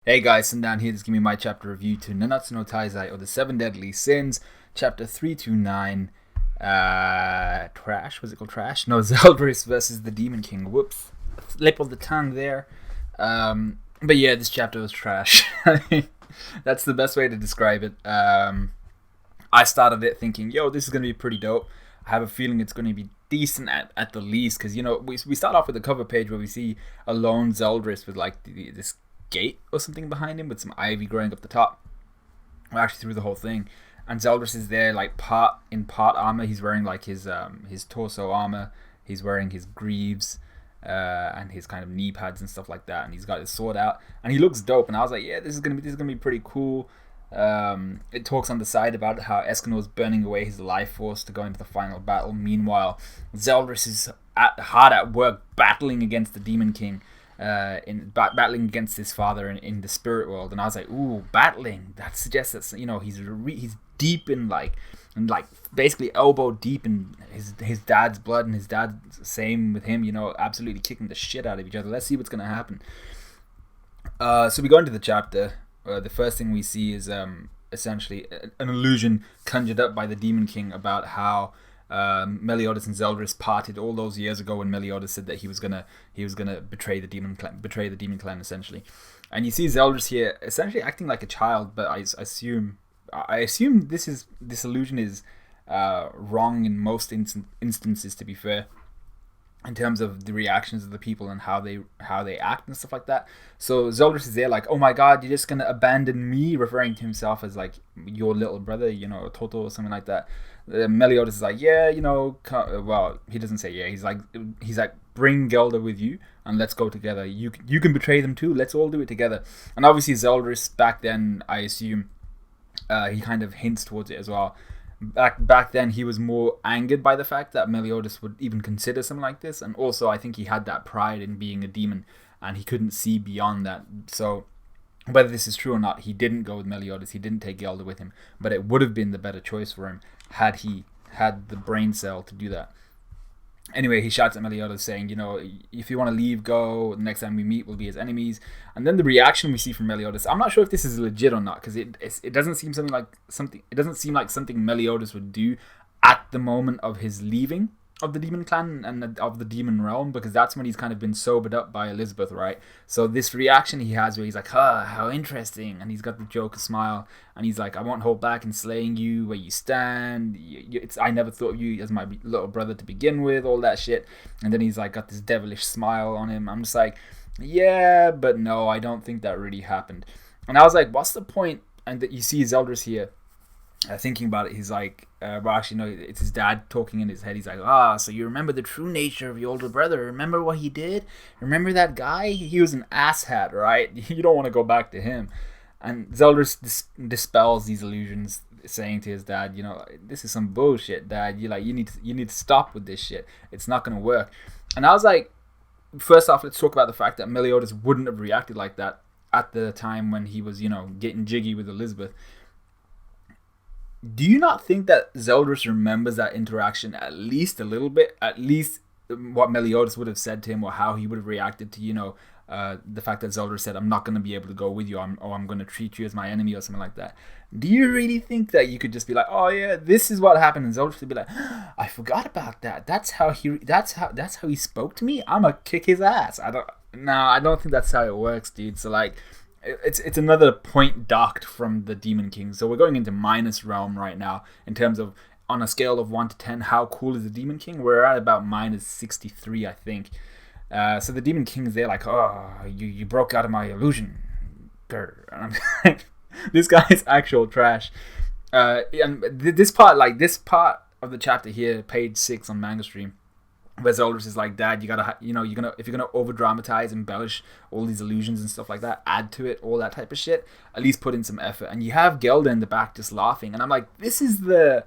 Hey guys, I'm down here. Just give me my chapter review to Nanatsu no Taizai, or the Seven Deadly Sins, chapter 329. Trash? Was it called Trash? No, Zeldris versus the Demon King. Whoops. Lip of the tongue there. But yeah, this chapter was trash. That's the best way to describe it. I started it thinking, yo, this is going to be pretty dope. I have a feeling it's going to be decent at the least, because, we start off with a cover page where we see a lone Zeldris with, like, this gate or something behind him with some ivy growing up the top. Well, actually through the whole thing. And Zeldris is there like part armor. He's wearing like his torso armor. He's wearing his greaves and his kind of knee pads and stuff like that. And he's got his sword out. And he looks dope. And I was like, yeah, this is gonna be pretty cool. It talks on the side about how Escanor's burning away his life force to go into the final battle. Meanwhile, Zeldris is hard at work battling against the Demon King. Battling against his father in the spirit world, and I was like, ooh, battling. That suggests that he's deep in like basically elbow deep in his dad's blood, and his dad's same with him. Absolutely kicking the shit out of each other. Let's see what's gonna happen. So we go into the chapter. The first thing we see is essentially an illusion conjured up by the Demon King about how Mel Otis and Zeldris parted all those years ago when Mel Yoda said that he was gonna betray the demon clan essentially, and you see Zeldris here essentially acting like a child. But I assume this illusion is wrong in most instances. To be fair, in terms of the reactions of the people and how they act and stuff like that. So Zeldris is there like, oh my god, you're just gonna abandon me, referring to himself as like your little brother, Toto or something like that. Mel Otis is like, yeah, well, he doesn't say yeah. He's like, bring Gelder with you and let's go together. You can betray them too. Let's all do it together. And obviously Zeldris back then, I assume, he kind of hints towards it as well. Back then, he was more angered by the fact that Mel Otis would even consider something like this, and also I think he had that pride in being a demon, and he couldn't see beyond that. So whether this is true or not, he didn't go with Mel Otis. He didn't take Gelder with him, but it would have been the better choice for him had he had the brain cell to do that. Anyway, he shouts at Mel Yoda saying, if you want to leave, go. The next time we meet, we'll be his enemies. And then the reaction we see from Mel Yoda, I'm not sure if this is legit or not, because it doesn't seem something. It doesn't seem like something Mel Yoda would do at the moment of his leaving of the Demon Clan and of the Demon Realm, because that's when he's kind of been sobered up by Elizabeth, right? So this reaction he has where he's like, how interesting, and he's got the Joker smile, and he's like, I won't hold back in slaying you where you stand. I never thought of you as my little brother to begin with, all that shit. And then he's like got this devilish smile on him. I'm just like, yeah, but no, I don't think that really happened. And I was like, what's the point? And that you see Zeldris here thinking about it, he's like, well, actually, no, it's his dad talking in his head. He's like, so you remember the true nature of your older brother? Remember what he did? Remember that guy? He was an asshat, right? You don't want to go back to him. And Zeldris dispels these illusions, saying to his dad, this is some bullshit, Dad. You need to stop with this shit. It's not gonna work. And I was like, first off, let's talk about the fact that Mel Otis wouldn't have reacted like that at the time when he was, getting jiggy with Elizabeth. Do you not think that Zeldris remembers that interaction at least a little bit? At least what Mel Otis would have said to him, or how he would have reacted to, the fact that Zeldris said, I'm not going to be able to go with you, I'm going to treat you as my enemy, or something like that. Do you really think that you could just be like, oh yeah, this is what happened, and Zeldris would be like, I forgot about that. That's how he spoke to me. I'm gonna kick his ass. I don't think that's how it works, dude. So like, it's another point docked from the Demon King. So we're going into minus realm right now in terms of, on a scale of 1 to 10, how cool is the Demon King? We're at about minus 63, I think. So the Demon King is there like, you broke out of my illusion. And I'm like, this guy is actual trash. And this part of the chapter here, page 6 on Manga Stream, where Zeldris is like, Dad, you gotta, if you're gonna over dramatize, embellish all these illusions and stuff like that, add to it, all that type of shit, at least put in some effort. And you have Gelder in the back just laughing, and I'm like, this is the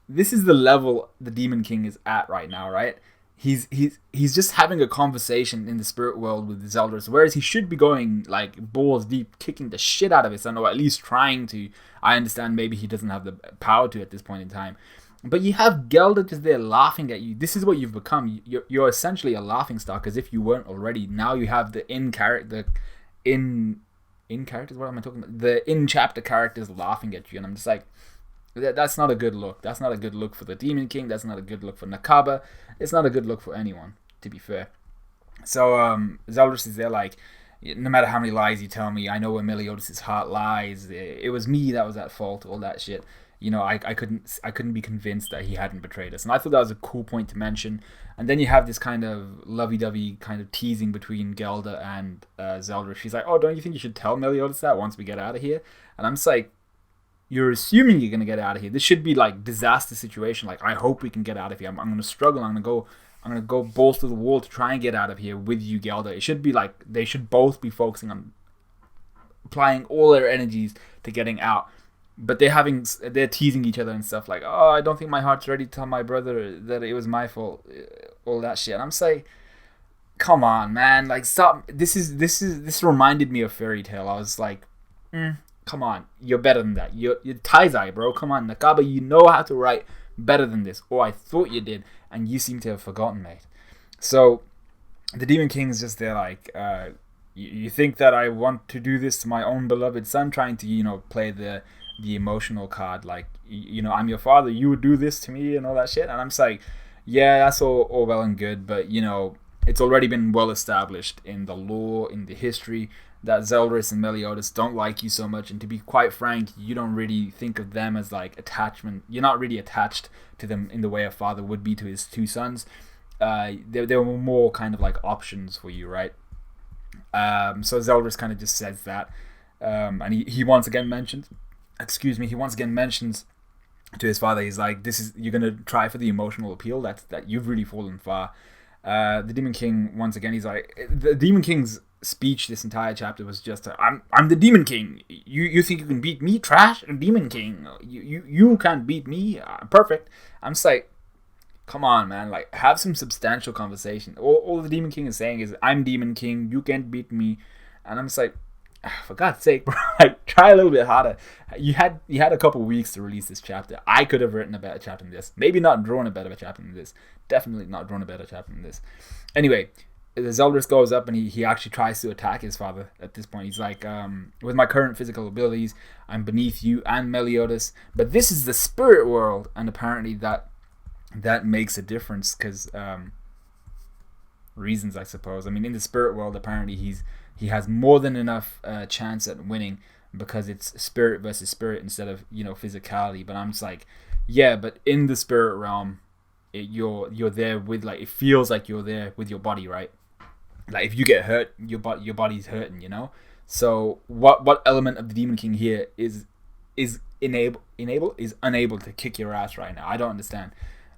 level the Demon King is at right now, right? He's just having a conversation in the spirit world with Zeldris, whereas he should be going like balls deep, kicking the shit out of his son, or at least trying to. I understand maybe he doesn't have the power to at this point in time. But you have Gelder just there laughing at you. This is what you've become. You're essentially a laughing stock, as if you weren't already. Now you have the in in characters. What am I talking about? The in chapter characters laughing at you, and I'm just like, that's not a good look. That's not a good look for the Demon King. That's not a good look for Nakaba. It's not a good look for anyone, to be fair. So Zeldris is there like, no matter how many lies you tell me, I know where Mel Otis' heart lies. It was me that was at fault. All that shit. You know, I couldn't be convinced that he hadn't betrayed us, and I thought that was a cool point to mention. And then you have this kind of lovey-dovey kind of teasing between Gelda and Zeldris. She's like, "Oh, don't you think you should tell Mel Otis that once we get out of here?" And I'm just like, "You're assuming you're gonna get out of here. This should be like disaster situation. Like, I hope we can get out of here. I'm gonna struggle. I'm gonna go balls to the wall to try and get out of here with you, Gelda." It should be like they should both be focusing on applying all their energies to getting out. But they're teasing each other and stuff like, "Oh, I don't think my heart's ready to tell my brother that it was my fault," all that shit. And I'm saying, come on, man, like stop. This reminded me of Fairy Tail. I was like, come on, you're better than that. You're Taizai, bro. Come on, Nakaba, you know how to write better than this. Or I thought you did, and you seem to have forgotten, mate. So the Demon King's just there like, you think that I want to do this to my own beloved son, trying to, play the emotional card, like, I'm your father, you would do this to me and all that shit. And I'm just like, yeah, that's all well and good, but it's already been well established in the lore, in the history, that Zeldris and Mel Otis don't like you so much, and to be quite frank, you don't really think of them as like attachment. You're not really attached to them in the way a father would be to his two sons. They were more kind of like options for you, right? So Zeldris kind of just says that, and he once again mentions to his father, he's like, you're gonna try for the emotional appeal, that you've really fallen far. The Demon King, once again, he's like, the Demon King's speech this entire chapter was just I'm the Demon King, you think you can beat me, trash? Demon King, you can't beat me, perfect. I'm just like, come on, man, like, have some substantial conversation. All the Demon King is saying is, I'm Demon King, you can't beat me. And I'm just like, for God's sake, bro, like, try a little bit harder. You had a couple weeks to release this chapter. I could have written a better chapter than this. Maybe not drawn a better chapter than this. Definitely not drawn a better chapter than this. Anyway, the Zeldris goes up and he actually tries to attack his father at this point. He's like, with my current physical abilities, I'm beneath you and Mel Otis, but this is the spirit world. And apparently that makes a difference because reasons, I suppose. I mean, in the spirit world, apparently he has more than enough chance at winning because it's spirit versus spirit instead of physicality. But I'm just like, yeah, but in the spirit realm, you're there with, like, it feels like you're there with your body, right? Like, if you get hurt, your body's hurting, So what element of the Demon King here is unable to kick your ass right now? I don't understand.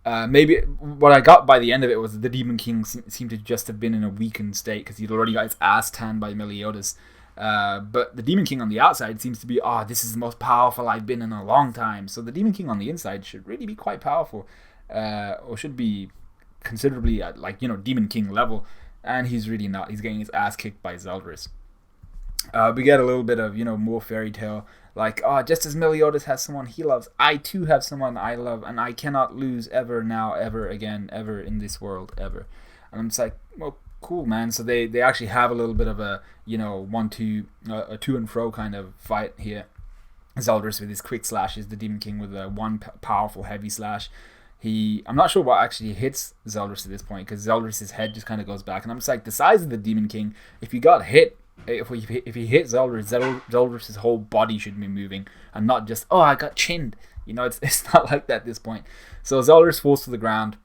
Maybe what I got by the end of it was the Demon King seemed to just have been in a weakened state because he'd already got his ass tanned by Mel Otis. But the Demon King on the outside seems to be, this is the most powerful I've been in a long time. So the Demon King on the inside should really be quite powerful, or should be considerably at, like, Demon King level. And he's really not. He's getting his ass kicked by Zeldris. We get a little bit of, more Fairy Tale. Like, just as Mel Otis has someone he loves, I too have someone I love, and I cannot lose ever now, ever again, ever in this world, ever. And I'm just like, well, cool, man. So they actually have a little bit of a, a to and fro kind of fight here. Zeldris with his quick slashes, the Demon King with a one powerful heavy slash. I'm not sure what actually hits Zeldris at this point, because Zeldris' head just kind of goes back. And I'm just like, the size of the Demon King, if he got hit, if he hit Zeldris' whole body should be moving, and not just, I got chinned. It's not like that at this point. So Zeldris falls to the ground,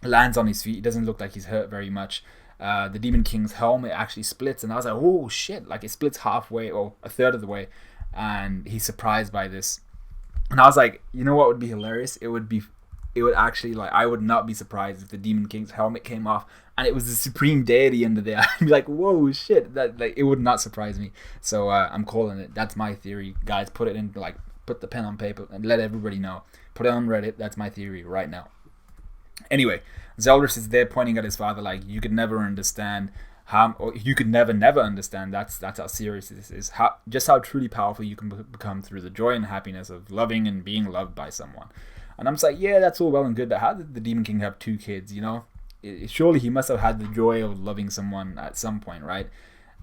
lands on his feet. He doesn't look like he's hurt very much. The Demon King's helmet actually splits, and I was like, oh shit, like, it splits halfway or a third of the way, and he's surprised by this. And I was like, you know what would be hilarious? It would actually, like, I would not be surprised if the Demon King's helmet came off and it was the Supreme Deity under there. I'd be like, whoa, shit. That, like, it would not surprise me. So I'm calling it. That's my theory. Guys, put the pen on paper and let everybody know. Put it on Reddit. That's my theory right now. Anyway, Zeldris is there pointing at his father like, you could never understand or you could never understand. That's how serious this is. How truly powerful you can become through the joy and happiness of loving and being loved by someone. And I'm just like, yeah, that's all well and good, but how did the Demon King have 2 kids, Surely he must have had the joy of loving someone at some point, right?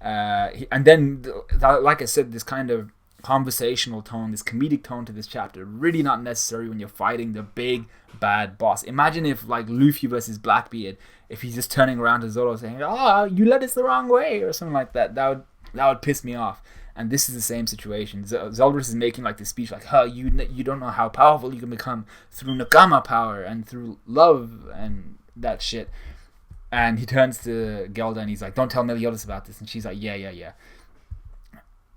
And then, like I said, this kind of conversational tone, this comedic tone to this chapter, really not necessary when you're fighting the big bad boss. Imagine if, like, Luffy versus Blackbeard, if he's just turning around to Zoro saying, "Oh, you led us the wrong way," or something like that. That would piss me off. And this is the same situation. Zeldris is making like this speech like, "Huh, you don't know how powerful you can become through Nakama power and through love and that shit." And he turns to Gelda and he's like, "Don't tell Mel Yoda about this." And she's like, yeah.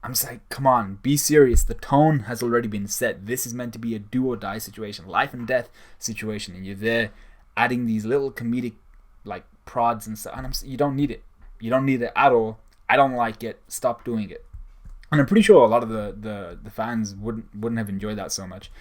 I'm just like, come on, be serious. The tone has already been set. This is meant to be a do or die situation, life and death situation, and you're there adding these little comedic like prods and stuff. And you don't need it. You don't need it at all. I don't like it. Stop doing it. And I'm pretty sure a lot of the fans wouldn't have enjoyed that so much.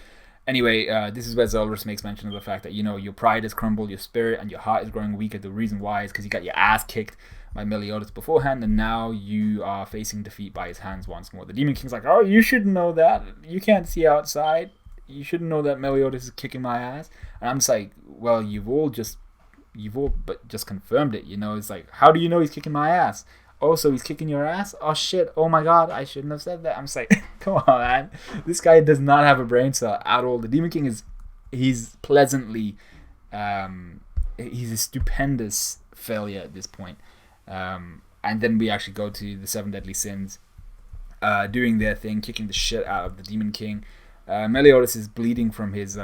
Anyway, this is where Zeldris makes mention of the fact that, your pride has crumbled, your spirit and your heart is growing weaker. The reason why is because you got your ass kicked by Mel Otis beforehand, and now you are facing defeat by his hands once more. The Demon King's like, "Oh, you should know that. You can't see outside. You shouldn't know that Mel Otis is kicking my ass." And I'm just like, well, you've all just confirmed it. It's like, how do you know he's kicking my ass? Oh, so he's kicking your ass? Oh shit! Oh my god! I shouldn't have said that. I'm just like, come on, man. This guy does not have a brain cell at all. The Demon King he's pleasantly, he's a stupendous failure at this point. And then we actually go to the 7 Deadly Sins, doing their thing, kicking the shit out of the Demon King. Mel Otis is bleeding from his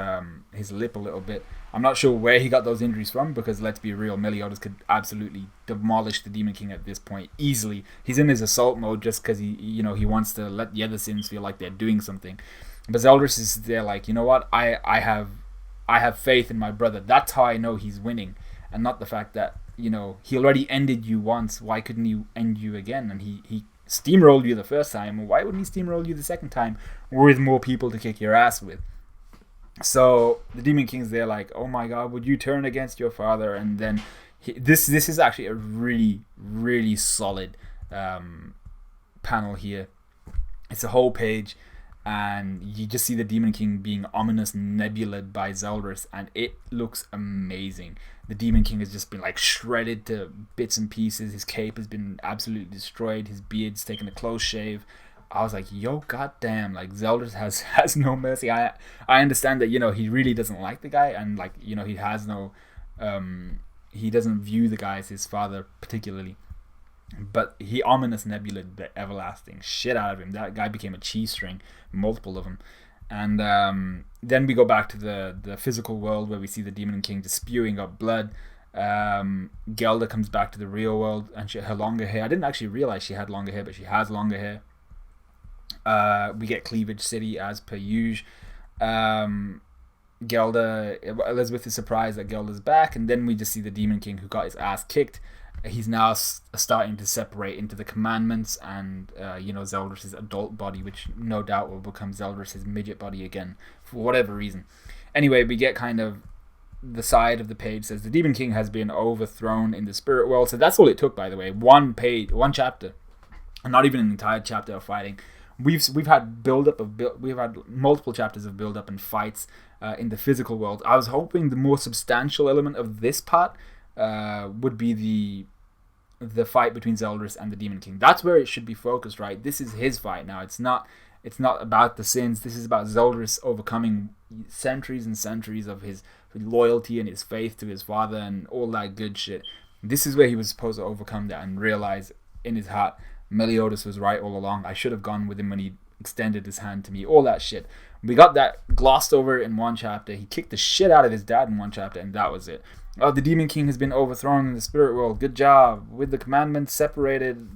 lip a little bit. I'm not sure where he got those injuries from, because let's be real, Mel Otis could absolutely demolish the Demon King at this point easily. He's in his assault mode just because he wants to let the other Sins feel like they're doing something. But Zeldris is there like, you know what? I have faith in my brother. That's how I know he's winning, and not the fact that he already ended you once. Why couldn't he end you again? And he steamrolled you the first time. Why wouldn't he steamroll you the second time with more people to kick your ass with? So the Demon King's there like, oh my god, would you turn against your father? And then this is actually a really, really solid panel here. It's a whole page, and you just see the Demon King being ominous nebulaed by Zeldris, and it looks amazing. The Demon King has just been like shredded to bits and pieces. His cape has been absolutely destroyed. His beard's taken a close shave. I was like, yo, goddamn, like Zeldris has no mercy. I understand that, he really doesn't like the guy, and like, he has no he doesn't view the guy as his father particularly. But he ominous nebulaed the everlasting shit out of him. That guy became a cheese string, multiple of them. And then we go back to the physical world, where we see the Demon King just spewing up blood. Gelda comes back to the real world, and her longer hair. I didn't actually realize she had longer hair, but she has longer hair. We get Cleavage City as per usual. Elizabeth is surprised that Gelda's back, and then we just see the Demon King, who got his ass kicked. He's now starting to separate into the commandments and Zeldris' adult body, which no doubt will become Zeldris' midget body again for whatever reason. Anyway, we get kind of the side of the page says the Demon King has been overthrown in the spirit world. So that's all it took, by the way. One chapter, and not even an entire chapter of fighting. We've had we've had multiple chapters of build up and fights in the physical world. I was hoping the more substantial element of this part would be the fight between Zeldris and the Demon King. That's where it should be focused, right? This is his fight now. It's not about the sins. This is about Zeldris overcoming centuries and centuries of his loyalty and his faith to his father and all that good shit. This is where he was supposed to overcome that and realize in his heart, Mel Otis was right all along. I should have gone with him when he extended his hand to me. All that shit. We got that glossed over in one chapter. He kicked the shit out of his dad in one chapter, and that was it. The Demon King has been overthrown in the spirit world. Good job. With the commandments separated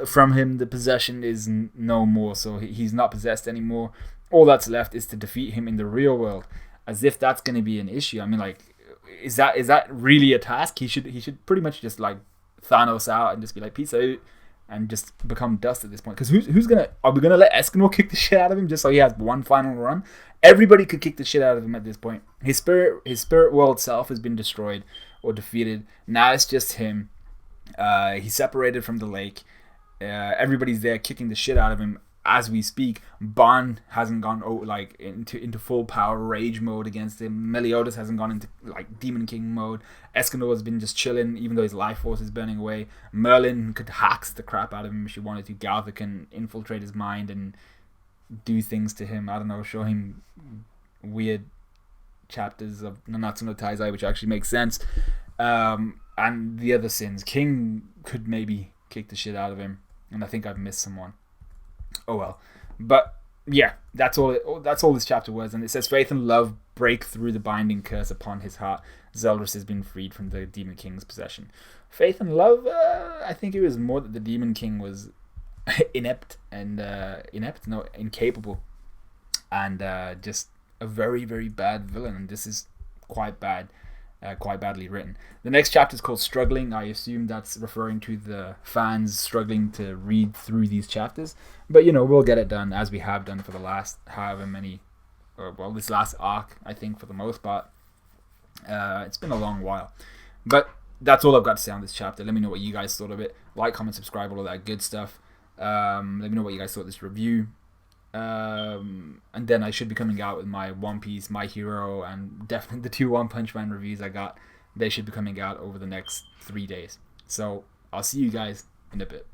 from him, the possession is no more. So he's not possessed anymore. All that's left is to defeat him in the real world. As if that's going to be an issue. I mean, like, is that really a task? He should pretty much just like Thanos out and just be like, peace out, and just become dust at this point. Because are we gonna let Eskimo kick the shit out of him just so he has one final run? Everybody could kick the shit out of him at this point. His spirit world self has been destroyed or defeated. Now it's just him. He's separated from the lake. Everybody's there kicking the shit out of him. as we speak, Ban hasn't gone into full power rage mode against him. Mel Otis hasn't gone into like Demon King mode. Escanor has been just chilling, even though his life force is burning away. Merlin could hacks the crap out of him if she wanted to. Galtha can infiltrate his mind and do things to him. I don't know, show him weird chapters of Nanatsu no Taizai, which actually makes sense. And the other sins, King could maybe kick the shit out of him, and I think I've missed someone. Oh well, but yeah, that's all this chapter was. And it says, faith and love break through the binding curse upon his heart. Zeldris has been freed from the Demon King's possession. Faith and love, I think it was more that the Demon King was incapable, and just a very, very bad villain. And this is quite bad. Quite badly written. The next chapter is called Struggling. I assume that's referring to the fans struggling to read through these chapters. But, we'll get it done as we have done for the last this last arc, I think, for the most part. It's been a long while. But that's all I've got to say on this chapter. Let me know what you guys thought of it. Like, comment, subscribe, all of that good stuff. Let me know what you guys thought of this review. And then I should be coming out with my One Piece, My Hero, and definitely the 2 One Punch Man reviews I got. They should be coming out over the next 3 days. So I'll see you guys in a bit.